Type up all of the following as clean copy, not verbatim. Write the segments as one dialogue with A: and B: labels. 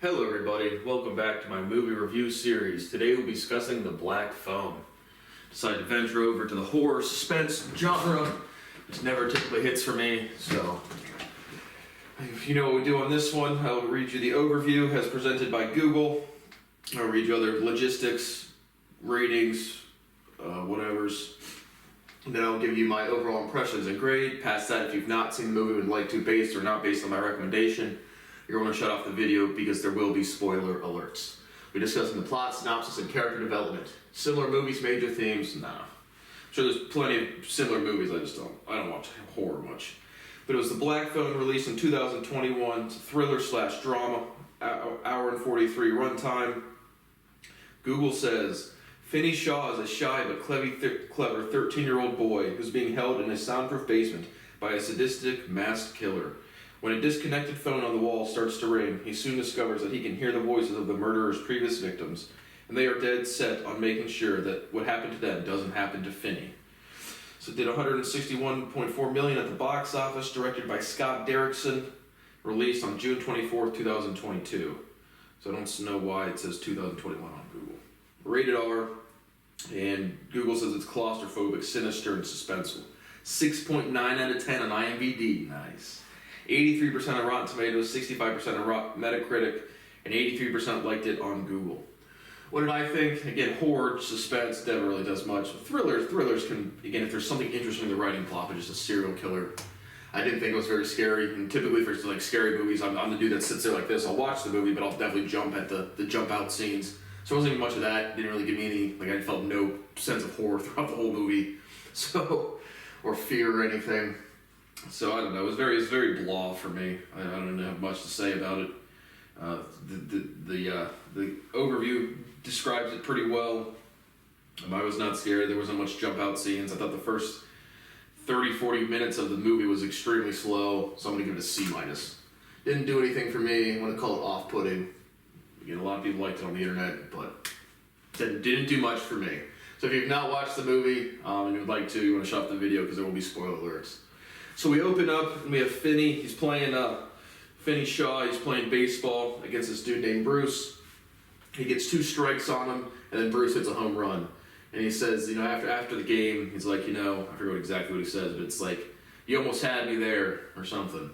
A: Hello everybody, welcome back to my movie review series. Today we'll be discussing The Black Phone. Decided to venture over to the horror suspense genre, which never typically hits for me, so if you know what we do on this one, I'll read you the overview as presented by Google. I'll read you other logistics, ratings, whatevers. And then I'll give you my overall impressions and grade. Past that, if you've not seen the movie and would like to, based or not based on my recommendation, you're going to shut off the video because there will be spoiler alerts. We're discussing the plot, synopsis, and character development. Similar movies, major themes, nah. I'm sure there's plenty of similar movies, I don't watch horror much. But it was The Black Phone, released in 2021. It's a thriller/drama, hour and 43 runtime. Google says, Finney Shaw is a shy but clever 13-year-old boy who's being held in a soundproof basement by a sadistic, masked killer. When a disconnected phone on the wall starts to ring, he soon discovers that he can hear the voices of the murderer's previous victims, and they are dead set on making sure that what happened to them doesn't happen to Finney. So it did $161.4 million at the box office, directed by Scott Derrickson, released on June 24th, 2022. So I don't know why it says 2021 on Google. Rated R, and Google says it's claustrophobic, sinister, and suspenseful. 6.9 out of 10 on IMDb, nice. 83% on Rotten Tomatoes, 65% on Metacritic, and 83% liked it on Google. What did I think? Again, horror, suspense, never really does much. Thrillers can, again, if there's something interesting in the writing plot, but just a serial killer. I didn't think it was very scary, and typically for like scary movies, I'm the dude that sits there like this. I'll watch the movie, but I'll definitely jump at the jump out scenes. So it wasn't even much of that. Didn't really give me any, like I felt no sense of horror throughout the whole movie, so, or fear or anything. So I don't know. It was very blah for me. I don't have much to say about it. The overview describes it pretty well. I was not scared. There wasn't much jump out scenes. I thought the first 30-40 minutes of the movie was extremely slow. So I'm gonna give it a C-. Didn't do anything for me. I want to call it off-putting. Again, a lot of people liked it on the internet, but didn't do much for me. So if you've not watched the movie and you would like to, you want to shut off the video because there will be spoiler alerts. So we open up and we have Finney. He's playing Finney Shaw. He's playing baseball against this dude named Bruce. He gets 2 strikes on him, and then Bruce hits a home run. And he says, after the game, he's like, I forget exactly what he says, but it's like, you almost had me there, or something.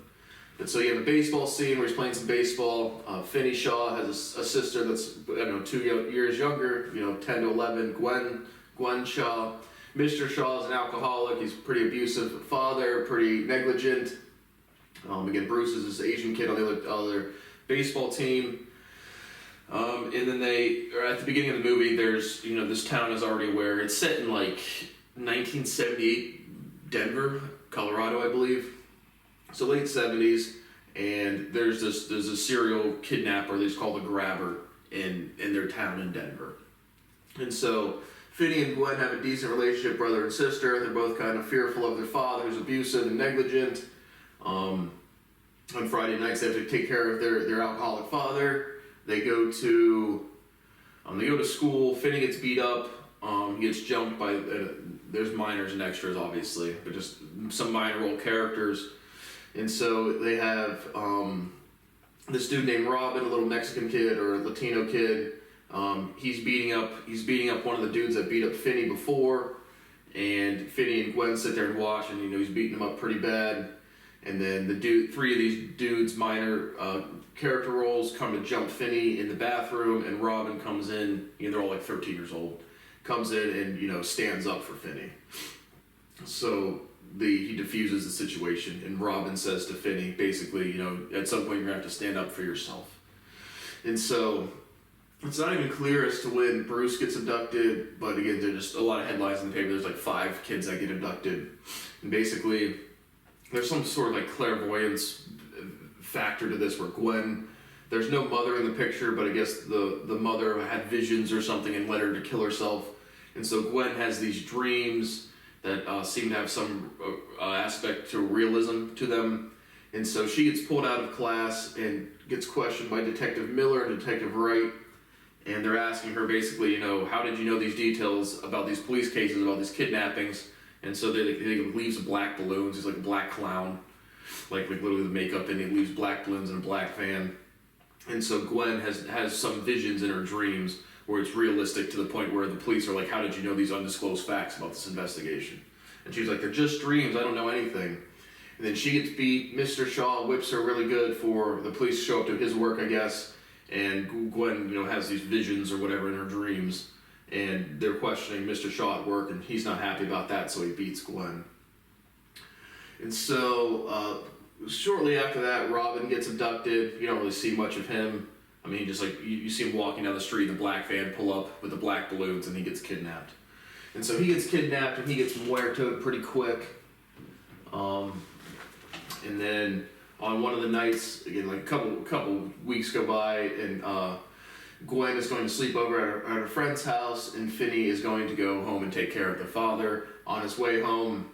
A: And so you have a baseball scene where he's playing some baseball. Finney Shaw has a sister that's 2 years younger, 10 to 11, Gwen Shaw. Mr. Shaw is an alcoholic. He's a pretty abusive father, pretty negligent. Again, Bruce is this Asian kid on the other baseball team. And then at the beginning of the movie, there's, this town is already aware. It's set in like 1978 Denver, Colorado, I believe. So late 70s, and there's a serial kidnapper that's called a grabber in their town in Denver. And so Finney and Gwen have a decent relationship, brother and sister. They're both kind of fearful of their father, who's abusive and negligent. On Friday nights, they have to take care of their alcoholic father. They go to school. Finney gets beat up. He gets jumped by there's minors and extras, obviously, but just some minor role characters. And so they have this dude named Robin, a little Mexican kid or a Latino kid. He's beating up one of the dudes that beat up Finney before, and Finney and Gwen sit there and watch, and he's beating him up pretty bad. And then 3 of these dudes, minor character roles, come to jump Finney in the bathroom, and Robin comes in. They're all like 13 years old. Comes in and stands up for Finney. So he diffuses the situation, and Robin says to Finney, basically, at some point you're gonna have to stand up for yourself. And so it's not even clear as to when Bruce gets abducted, but again, there's just a lot of headlines in the paper. There's like 5 kids that get abducted, and basically there's some sort of like clairvoyance factor to this, where Gwen, there's no mother in the picture, but I guess the mother had visions or something and led her to kill herself. And so Gwen has these dreams that seem to have some aspect to realism to them. And so she gets pulled out of class and gets questioned by Detective Miller and Detective Wright. And they're asking her basically, how did you know these details about these police cases, about these kidnappings? And so they leaves black balloons. He's like a black clown, like literally the makeup, and he leaves black balloons in a black van. And so Gwen has some visions in her dreams where it's realistic to the point where the police are like, how did you know these undisclosed facts about this investigation? And she's like, they're just dreams, I don't know anything. And then she gets beat, Mr. Shaw whips her really good for the police to show up to his work, I guess, and Gwen, has these visions or whatever in her dreams, and they're questioning Mr. Shaw at work, and he's not happy about that, so he beats Gwen. And so, shortly after that, Robin gets abducted. You don't really see much of him. I mean, just like, you see him walking down the street, the black van pull up with the black balloons, and he gets kidnapped. And so he gets kidnapped, and he gets muertoed pretty quick. And then on one of the nights, again, like a couple weeks go by, and Gwen is going to sleep over at her friend's house, and Finney is going to go home and take care of the father. On his way home,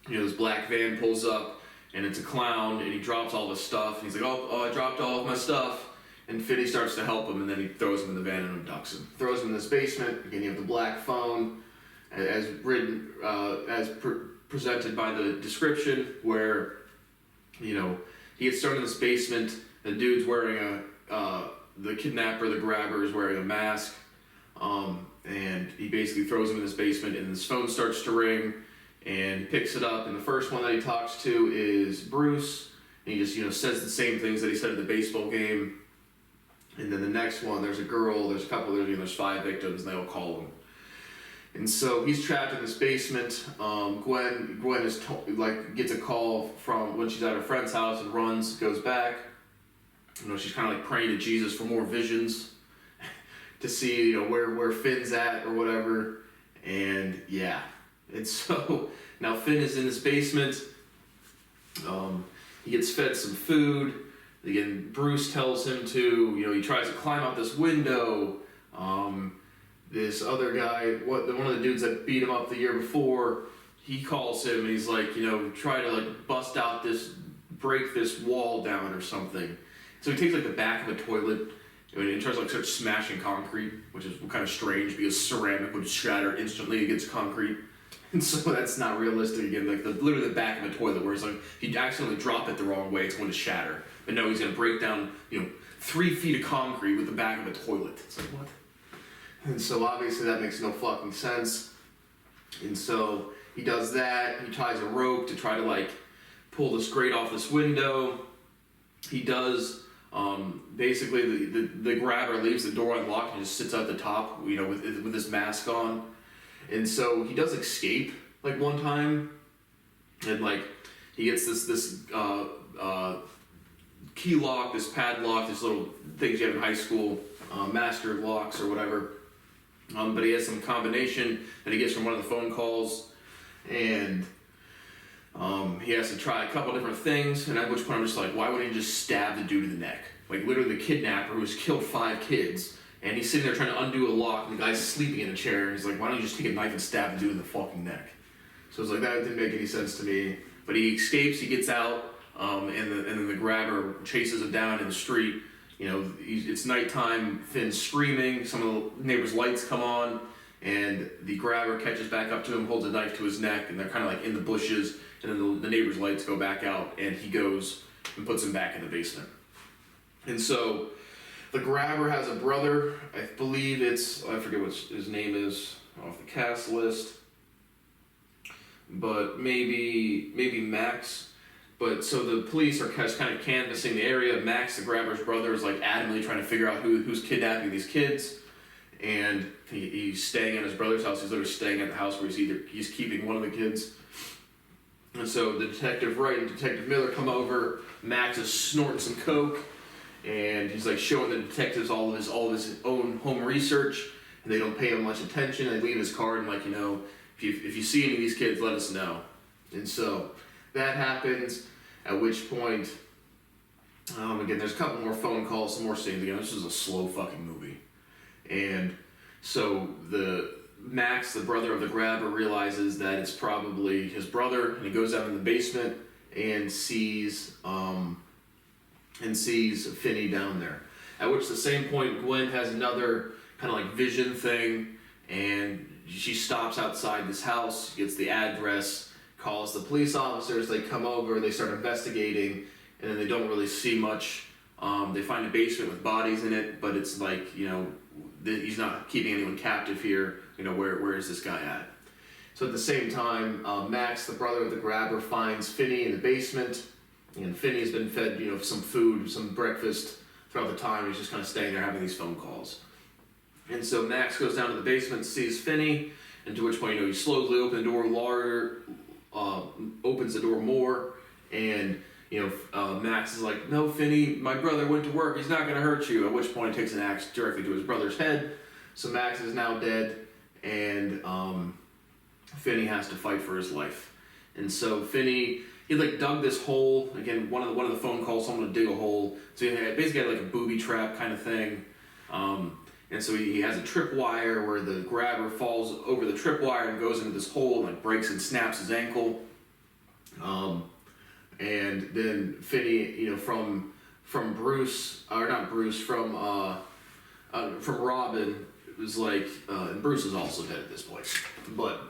A: this black van pulls up, and it's a clown, and he drops all the stuff, and he's like, oh, I dropped all of my stuff. And Finney starts to help him, and then he throws him in the van and abducts him. Throws him in this basement. Again, you have the black phone, as written, presented by the description, where he gets thrown in this basement. The dude's wearing the kidnapper, the grabber, is wearing a mask, and he basically throws him in this basement, and his phone starts to ring, and he picks it up, and the first one that he talks to is Bruce, and he just says the same things that he said at the baseball game. And then the next one, there's a girl, there's 5 victims, and they all call him. And so he's trapped in this basement. Gwen is gets a call from when she's at her friend's house and runs, goes back. She's kind of like praying to Jesus for more visions to see where Finn's at or whatever. And yeah, and so now Finn is in this basement. He gets fed some food. Again, Bruce tells him to, he tries to climb out this window. This other guy, one of the dudes that beat him up the year before, he calls him and he's like, try to bust out break this wall down or something. So he takes the back of a toilet and tries to start smashing concrete, which is kind of strange because ceramic would shatter instantly against concrete. And so that's not realistic again, literally the back of a toilet where it's if you accidentally drop it the wrong way, it's going to shatter. But no, he's going to break down, 3 feet of concrete with the back of a toilet. It's like, what? And so obviously that makes no fucking sense. And so he does that. He ties a rope to try to pull this grate off this window. He does. Basically the grabber leaves the door unlocked and just sits at the top, with his mask on. And so he does escape one time, and he gets this key lock, this padlock, this little things you have in high school, master locks or whatever. But he has some combination that he gets from one of the phone calls, and he has to try a couple different things. And at which point I'm just why wouldn't he just stab the dude in the neck? Literally the kidnapper who's killed 5 kids, and he's sitting there trying to undo a lock, and the guy's sleeping in a chair, and he's like, why don't you just take a knife and stab the dude in the fucking neck? So it's that didn't make any sense to me. But he escapes, he gets out, and then the grabber chases him down in the street. It's nighttime, Finn's screaming, some of the neighbors' lights come on, and the grabber catches back up to him, holds a knife to his neck, and they're kind of in the bushes, and then the neighbors' lights go back out, and he goes and puts him back in the basement. And so the grabber has a brother, I believe I forget what his name is off the cast list, but maybe Max. But so the police are kind of canvassing the area. Max, the grabber's brother, is adamantly trying to figure out who's kidnapping these kids, and he's staying at his brother's house. He's literally staying at the house where he's keeping one of the kids. And so the Detective Wright and Detective Miller come over. Max is snorting some coke, and he's showing the detectives all of his own home research, and they don't pay him much attention. They leave his card and if you see any of these kids, let us know. And so that happens, at which point, again, there's a couple more phone calls, some more scenes. Again, this is a slow fucking movie. And so Max, the brother of the grabber, realizes that it's probably his brother, and he goes down in the basement and sees Finney down there. At which the same point, Gwen has another kind of vision thing, and she stops outside this house, gets the address, calls the police officers. They come over, they start investigating, and then they don't really see much They find a basement with bodies in it, but it's like, you know, he's not keeping anyone captive here. You know, where is this guy at? So at the same time, Max, the brother of the grabber, finds Finney in the basement, and Finney has been fed, you know, some food, some breakfast throughout the time. He's just kind of staying there having these phone calls. And so Max goes down to the basement, sees Finney, and to which point, you know, he slowly opens the door opens the door more, and, you know, Max is like, no, Finney, my brother went to work, he's not going to hurt you, at which point he takes an axe directly to his brother's head. So Max is now dead, and Finney has to fight for his life. And so Finney, he like dug this hole, again, one of the phone calls, someone to dig a hole, so he basically had like a booby trap kind of thing. And so he has a tripwire where the grabber falls over the tripwire and goes into this hole and like breaks and snaps his ankle. And then Finney, you know, from Bruce, or not Bruce, from Robin, it was like, and Bruce is also dead at this point, but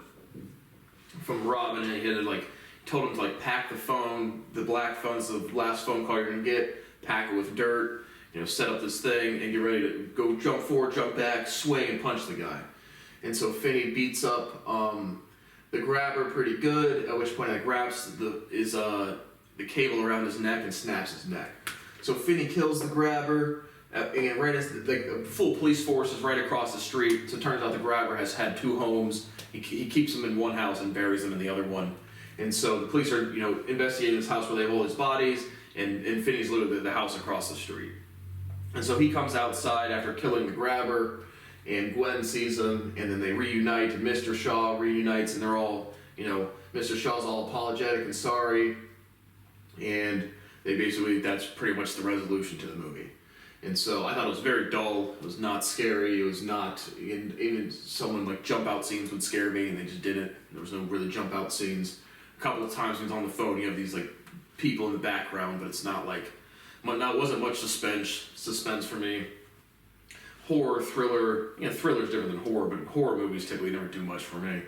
A: from Robin, he had to like, told him to like pack the phone, the black phone's the last phone call you're gonna get, pack it with dirt, you know, set up this thing and get ready to go jump forward, jump back, swing and punch the guy. And so Finney beats up the grabber pretty good, at which point he grabs the cable around his neck and snaps his neck. So Finney kills the grabber, and right as the full police force is right across the street, so it turns out the grabber has had two homes. He keeps them in one house and buries them in the other one. And so the police are, you know, investigating this house where they hold his bodies, and Finney's literally the house across the street. And so he comes outside after killing the grabber, and Gwen sees him, and then they reunite, and Mr. Shaw reunites, and they're all, you know, Mr. Shaw's all apologetic and sorry, and they basically, that's pretty much the resolution to the movie. And so I thought it was very dull, it was not scary, it was not, even someone like jump out scenes would scare me, and they just didn't. There was no really jump out scenes. A couple of times when he's on the phone, you have these like people in the background, but it's not like, wasn't much suspense for me. Horror, thriller, you know, thriller's different than horror, but horror movies typically never do much for me.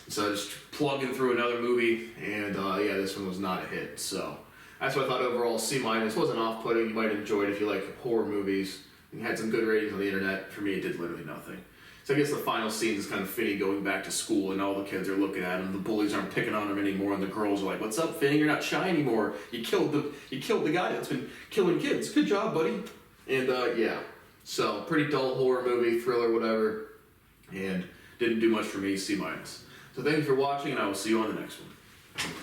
A: So I just plugged in through another movie, and yeah, this one was not a hit. So that's what I thought overall. C-. Wasn't off-putting. You might enjoy it if you like horror movies. It had some good ratings on the internet. For me, it did literally nothing. So I guess the final scene is kind of Finney going back to school, and all the kids are looking at him. The bullies aren't picking on him anymore, and the girls are like, "What's up, Finney? You're not shy anymore. You killed the guy that's been killing kids. Good job, buddy." And yeah, so pretty dull horror movie, thriller, whatever, and didn't do much for me. C-. So thank you for watching, and I will see you on the next one.